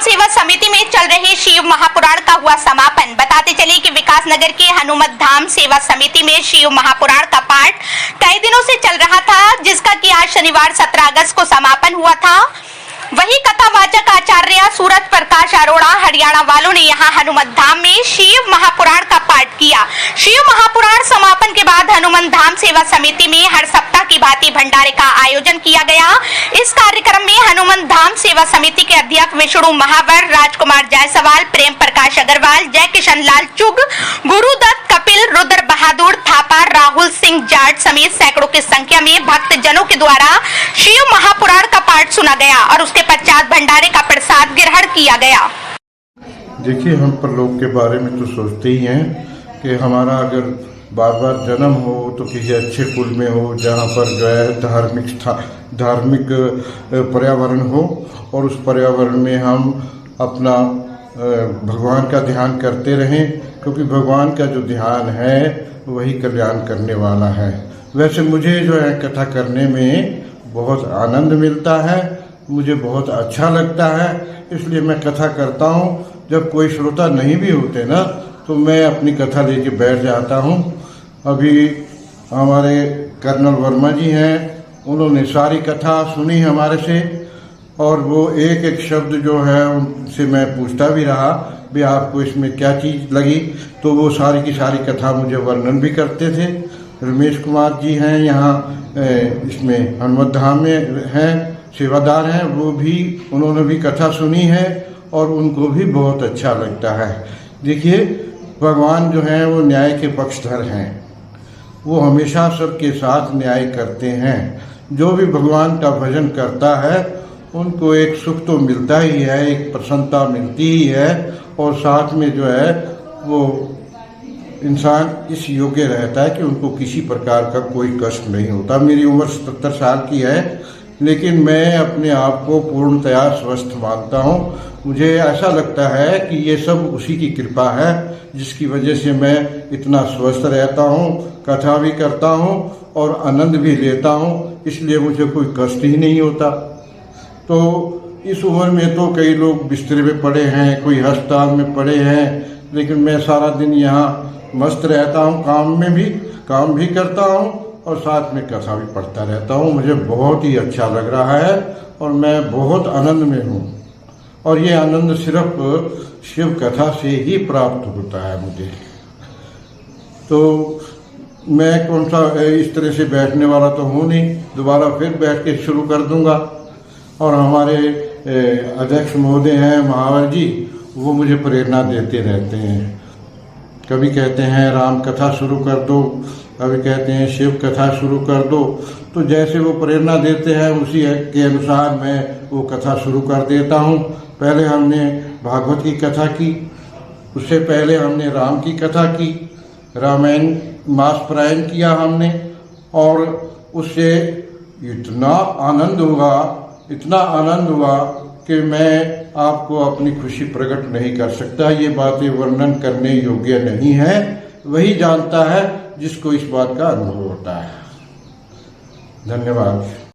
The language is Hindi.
सेवा समिति में चल रहे शिव महापुराण का हुआ समापन। बताते चले कि विकास नगर के हनुमत धाम सेवा समिति में शिव महापुराण का पाठ कई दिनों से चल रहा था, जिसका कि आज शनिवार 17 अगस्त को समापन हुआ था। वही कथावाचक आचार्य सूरज प्रकाश अरोड़ा हरियाणा वालों ने यहाँ हनुमत धाम में शिव महापुराण का पाठ किया। शिव महापुराण समापन के बाद हनुमत धाम सेवा समिति में हर सप्ताह की भांति भंडारे का आयोजन किया गया। इस कार्यक्रम में हनुमत धाम सेवा समिति के अध्यक्ष विष्णु महावर, राजकुमार जायसवाल, प्रेम प्रकाश अग्रवाल, जय किशन लाल चुग, गुरुदत्त कपिल, रुद्र बहादुर थापा, राहुल सिंह जाट समेत सैकड़ों की संख्या में भक्त जनों के द्वारा शिव महापुराण का पाठ सुना गया और उसके पश्चात भंडारे का प्रसाद ग्रहण किया गया। देखिए, हम परलोक के बारे में तो सोचते ही हैं कि हमारा अगर बार बार जन्म हो तो किसी अच्छे कुल में हो, जहाँ पर जो है धार्मिक पर्यावरण हो और उस पर्यावरण में हम अपना भगवान का ध्यान करते रहें, क्योंकि भगवान का जो ध्यान है वही कल्याण करने वाला है। वैसे मुझे जो है कथा करने में बहुत आनंद मिलता है, मुझे बहुत अच्छा लगता है, इसलिए मैं कथा करता हूँ। जब कोई श्रोता नहीं भी होते ना तो मैं अपनी कथा लेके बैठ जाता हूँ। अभी हमारे कर्नल वर्मा जी हैं, उन्होंने सारी कथा सुनी हमारे से और वो एक एक शब्द जो है उनसे मैं पूछता भी रहा भी आपको इसमें क्या चीज़ लगी, तो वो सारी की सारी कथा मुझे वर्णन भी करते थे। रमेश कुमार जी हैं यहाँ इसमें हनुमत धाम में हैं, सेवादार हैं, वो भी उन्होंने भी कथा सुनी है और उनको भी बहुत अच्छा लगता है। देखिए, भगवान जो हैं वो न्याय के पक्षधर हैं, वो हमेशा सबके साथ न्याय करते हैं। जो भी भगवान का भजन करता है उनको एक सुख तो मिलता ही है, एक प्रसन्नता मिलती ही है और साथ में जो है वो इंसान इस योग्य रहता है कि उनको किसी प्रकार का कोई कष्ट नहीं होता। मेरी उम्र 77 साल की है, लेकिन मैं अपने आप को पूर्णतया स्वस्थ मानता हूँ। मुझे ऐसा लगता है कि ये सब उसी की कृपा है, जिसकी वजह से मैं इतना स्वस्थ रहता हूँ, कथा भी करता हूँ और आनंद भी लेता हूँ, इसलिए मुझे कोई कष्ट ही नहीं होता। तो इस उम्र में तो कई लोग बिस्तर पे पड़े हैं, कोई अस्पताल में पड़े हैं, लेकिन मैं सारा दिन यहाँ मस्त रहता हूँ, काम भी करता हूँ और साथ में कथा भी पढ़ता रहता हूँ। मुझे बहुत ही अच्छा लग रहा है और मैं बहुत आनंद में हूँ और ये आनंद सिर्फ शिव कथा से ही प्राप्त होता है मुझे। तो मैं कौन सा इस तरह से बैठने वाला तो हूँ नहीं, दोबारा फिर बैठ के शुरू कर दूँगा। और हमारे अध्यक्ष महोदय हैं महावर जी, वो मुझे प्रेरणा देते रहते हैं। कभी कहते हैं राम कथा शुरू कर दो, कभी कहते हैं शिव कथा शुरू कर दो, तो जैसे वो प्रेरणा देते हैं उसी के अनुसार मैं वो कथा शुरू कर देता हूँ। पहले हमने भागवत की कथा की, उससे पहले हमने राम की कथा की, रामायण मास पारायण किया हमने और उससे इतना आनंद हुआ कि मैं आपको अपनी खुशी प्रकट नहीं कर सकता। ये बातें वर्णन करने योग्य नहीं है, वही जानता है जिसको इस बात का अनुभव होता है। धन्यवाद।